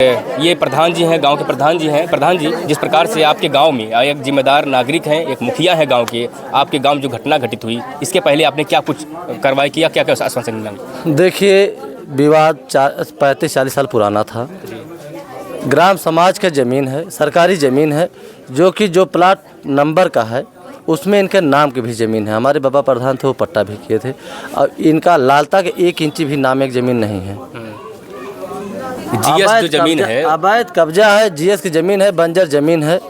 ये प्रधान जी हैं, गांव के प्रधान जी हैं। प्रधान जी, जिस प्रकार से आपके गांव में एक जिम्मेदार नागरिक हैं, एक मुखिया है गांव के, आपके गांव में जो घटना घटित हुई, इसके पहले आपने क्या कुछ कार्रवाई किया, क्या क्या आश्वासन मिला? देखिए, विवाद 35-40 साल पुराना था। ग्राम समाज का ज़मीन है, सरकारी ज़मीन है, जो प्लाट नंबर का है उसमें इनके नाम की भी ज़मीन है। हमारे बाबा प्रधान थे, वो पट्टा भी किए थे, और इनका लालता के 1 इंची भी नाम एक ज़मीन नहीं है। जीएस जो ज़मीन है, अवैध कब्जा है, जीएस की ज़मीन है, बंजर ज़मीन है।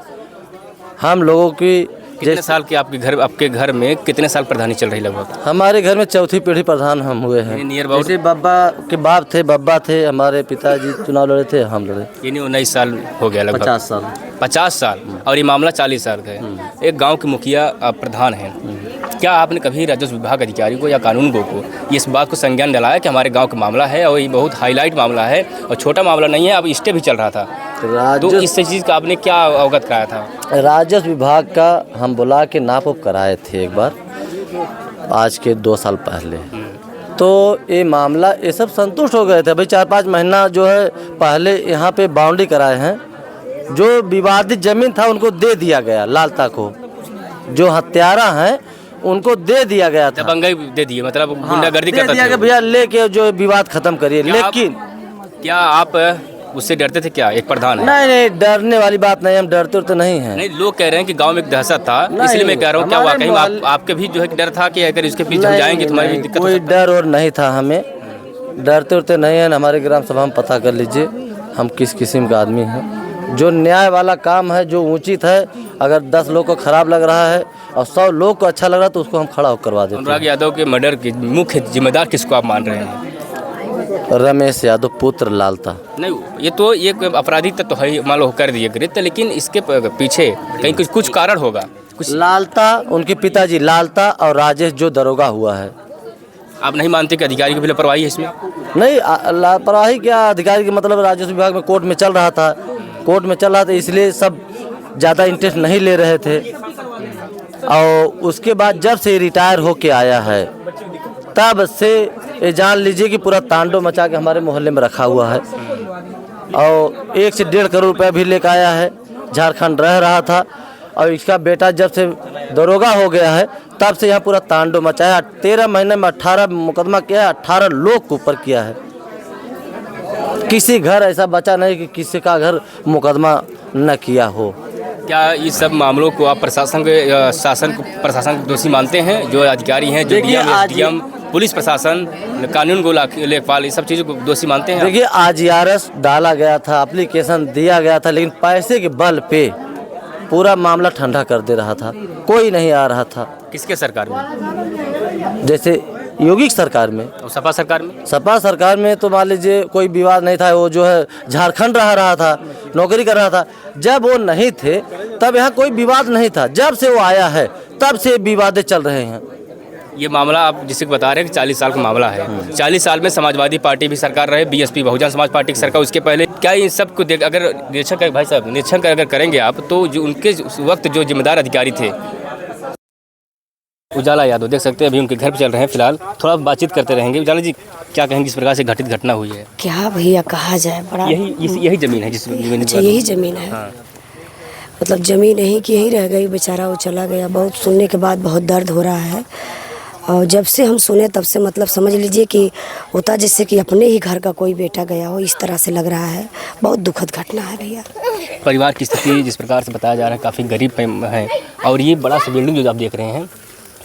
हम लोगों की कितने साल के आपके घर में कितने साल प्रधानी चल रही लगभग? हमारे घर में चौथी पीढ़ी प्रधान हम हुए हैं। जैसे बब्बा के बब्बा थे, हमारे पिताजी चुनाव लड़े थे, हम लड़े। यानी 19 साल हो गया लगभग। 50 साल और ये मामला 40 साल का है। एक गांव के मुखिया प्रधान हैं, क्या आपने कभी राजस्व विभाग अधिकारी को या कानून को इस बात को संज्ञान दिलाया कि हमारे गांव का मामला है और ये बहुत हाईलाइट मामला है और छोटा मामला नहीं है, अब स्टे भी चल रहा था, तो इस चीज़ का आपने क्या अवगत कराया था? राजस्व विभाग का हम बुला के नाप उप कराए थे एक बार, आज के 2 साल पहले। तो ये मामला ये सब संतुष्ट हो गए थे। भाई 4-5 महीना जो है पहले यहाँ पे बाउंड्री कराए हैं, जो विवादित ज़मीन था उनको दे दिया गया, लालता को, जो हत्यारा हैं उनको दे दिया गया था। दबंगई दे दिए, मतलब गुंडागर्दी करता था भैया, लेके जो विवाद खत्म करिए। लेकिन क्या आप उससे डरते थे क्या? एक प्रधान है। नहीं, डरने वाली बात नहीं, हम डरते तो नहीं हैं। नहीं, लोग कह रहे हैं कि गांव में एक दहशत था, इसलिए मैं कह रहा हूँ, क्या वाकई आपके भी जो है डर था कि अगर इसके पीछे जाएंगे तो हमारी दिक्कत? कोई डर और नहीं था, हमें डरते उड़ते नहीं हैं। हमारे ग्राम सभा में पता कर लीजिए हम किस किस्म का आदमी हैं। जो न्याय वाला काम है, जो उचित है, अगर 10 लोग को खराब लग रहा है और 100 लोग को अच्छा लग रहा है तो उसको हम खड़ा करवा देते हैं। अनुराग यादव के मर्डर के मुख्य जिम्मेदार किसको आप मान रहे हैं? रमेश यादव पुत्र लालता। नहीं, ये तो एक अपराधी तत्व है, मान लो कर दिए कृत्य, लेकिन इसके पीछे कहीं कुछ कारण होगा। कुछ लालता, उनके पिताजी लालता और राजेश जो दरोगा हुआ है। आप नहीं मानते कि अधिकारी की भी लापरवाही है इसमें? नहीं, लापरवाही क्या, अधिकारी के मतलब राजस्व विभाग में कोर्ट में चल रहा था, इसलिए सब ज़्यादा इंटरेस्ट नहीं ले रहे थे। और उसके बाद जब से रिटायर होके आया है तब से ये जान लीजिए कि पूरा तांडव मचा के हमारे मोहल्ले में रखा हुआ है। और 1 से 1.5 करोड़ रुपया भी लेकर आया है। झारखंड रह रहा था और इसका बेटा जब से दरोगा हो गया है तब से यहाँ पूरा तांडव मचाया। 13 महीने में 18 मुकदमा किया है, 18 लोग के ऊपर किया है। किसी घर ऐसा बचा नहीं कि किसी का घर मुकदमा न किया हो। क्या इस सब मामलों को आप प्रशासन को दोषी मानते हैं? जो अधिकारी हैं, जो डीएम, पुलिस प्रशासन, कानून को लेखपाल, ये सब चीज़ों को दोषी मानते हैं? देखिए, आरजीआरएस डाला गया था, एप्लीकेशन दिया गया था, लेकिन पैसे के बल पे पूरा मामला ठंडा कर दे रहा था, कोई नहीं आ रहा था। किसके सरकार में? जैसे योगी सरकार में और सपा सरकार में? सपा सरकार में तो मान लीजिए कोई विवाद नहीं था। वो जो है झारखंड रहा था, नौकरी कर रहा था। जब वो नहीं थे तब यहाँ कोई विवाद नहीं था। जब से वो आया है तब से विवादें चल रहे हैं। ये मामला आप जिसे बता रहे हैं कि 40 साल का मामला है। 40 साल में समाजवादी पार्टी भी सरकार रहे, बीएसपी बहुजन समाज पार्टी की सरकार, उसके पहले क्या इन सब को देख अगर निरीक्षण अगर करेंगे आप, तो जो उनके वक्त जो जिम्मेदार अधिकारी थे, उजाला यादव, देख सकते हैं अभी उनके घर पे चल रहे हैं। फिलहाल थोड़ा बातचीत करते रहेंगे। उजाला जी, क्या कहेंगे इस प्रकार से घटित घटना हुई है? क्या भैया कहा जाए, बड़ा यही जमीन है जिस जमीन? अच्छा, यही ज़मीन है। हाँ। मतलब ज़मीन यहीं की यहीं रह गई, बेचारा वो चला गया। बहुत सुनने के बाद बहुत दर्द हो रहा है। और जब से हम सुने तब से मतलब समझ लीजिए कि होता जैसे कि अपने ही घर का कोई बेटा गया हो, इस तरह से लग रहा है। बहुत दुखद घटना है भैया। परिवार की स्थिति जिस प्रकार से बताया जा रहा है, काफ़ी गरीब है। और ये बड़ा सा बिल्डिंग जो आप देख रहे हैं,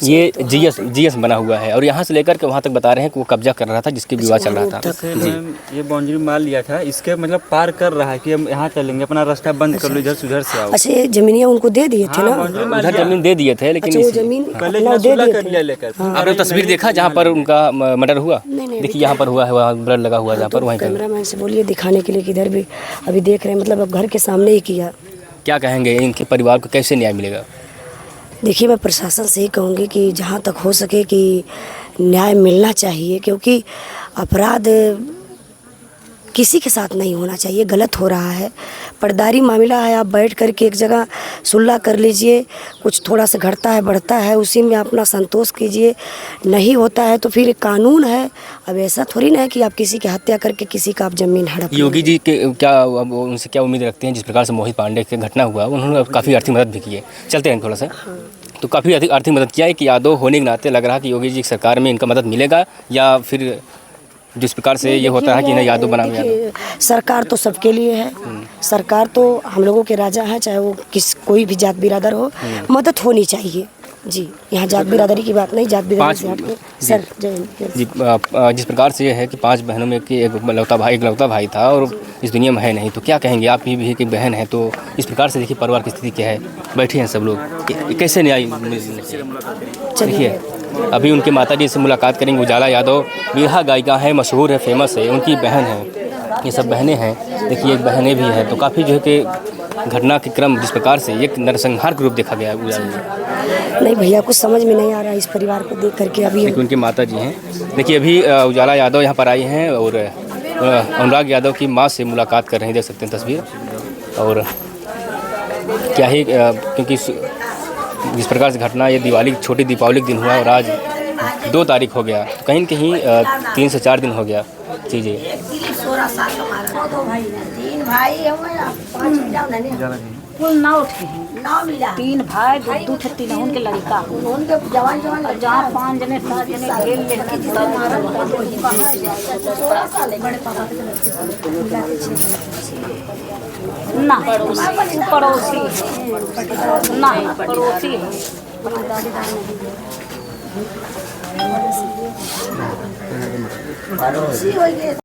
ये जीएस बना हुआ है और यहाँ से लेकर के वहाँ तक बता रहे हैं कि वो कब्जा कर रहा था, जिसकी विवाद चल रहा था। ये बाउंड्री मार लिया था, इसके मतलब पार कर रहा है कि हम यहाँ चलेंगे, अपना रास्ता बंद कर लो, इधर से उधर से आओ। अच्छा, ये जमीनियाँ उनको दे दिए थे ना? उधर जमीन दे दिए थे, लेकिन वो जमीन आपने तस्वीर देखा जहाँ पर उनका मर्डर हुआ? देखिए यहाँ पर हुआ है, वहाँ ब्लड लगा हुआ जहाँ पर। वहीं कैमरामैन से बोलिए दिखाने के लिए कि इधर भी अभी देख रहे हैं, मतलब अब घर के सामने ही किया। क्या कहेंगे, इनके परिवार को कैसे न्याय मिलेगा? देखिए, मैं प्रशासन से ही कहूँगी कि जहाँ तक हो सके कि न्याय मिलना चाहिए, क्योंकि अपराध किसी के साथ नहीं होना चाहिए, गलत हो रहा है। पर्दारी मामला है, आप बैठ कर के एक जगह सुलह कर लीजिए, कुछ थोड़ा सा घटता है बढ़ता है उसी में अपना संतोष कीजिए। नहीं होता है तो फिर कानून है। अब ऐसा थोड़ी ना है कि आप किसी की हत्या करके किसी का आप ज़मीन हड़प लें। योगी जी के क्या अब उनसे क्या उम्मीद रखते हैं? जिस प्रकार से मोहित पांडे की घटना हुआ, उन्होंने काफ़ी आर्थिक मदद भी की है। चलते हैं थोड़ा सा। तो काफ़ी आर्थिक मदद किया है कि यादव होने के नाते लग रहा है कि योगी जी की सरकार में इनका मदद मिलेगा, या फिर जिस प्रकार से ये होता है कि नहीं यादव बना देखिए, सरकार तो सबके लिए है। सरकार तो हम लोगों के राजा हैं, चाहे वो कोई भी जात बिरादर हो, मदद होनी चाहिए जी। यहाँ जात बिरादरी की बात नहीं, जात बिरादरी से हटके सर जय जी। जिस प्रकार से ये है कि 5 बहनों में कि एक लौता भाई था और इस दुनिया में है नहीं, तो क्या कहेंगे? आप भी एक बहन है, तो इस प्रकार से देखिए परिवार की स्थिति क्या है। बैठे हैं सब लोग, कैसे न्याय देखिए। अभी उनके माताजी से मुलाकात करेंगे। उजाला यादव बिरहा गायिका है, मशहूर है, फेमस है, उनकी बहन है, ये सब बहनें हैं। देखिए एक बहनें भी हैं। तो काफ़ी जो है कि घटना के क्रम जिस प्रकार से एक नरसंहार का रूप देखा गया है उजाला में। नहीं भैया, कुछ समझ में नहीं आ रहा है इस परिवार को देख करके। अभी उनकी माताजी हैं। देखिए अभी उजाला यादव यहाँ पर आई हैं और अनुराग यादव की माँ से मुलाकात कर रहे हैं, देख सकते हैं तस्वीर। और क्या ही क्योंकि जिस प्रकार से घटना ये छोटी दीपावली के दिन हुआ और आज 2 तारीख हो गया, कहीं न कहीं 3 से 4 दिन हो गया चीज़ें। 3 भाई कुल 9 थे, 3 भाई 2 थे, 3 उनके लड़का उनके जवान जहाँ 5 जने 7 जने खेल ले ना पड़ोसी ना पड़ोसी है।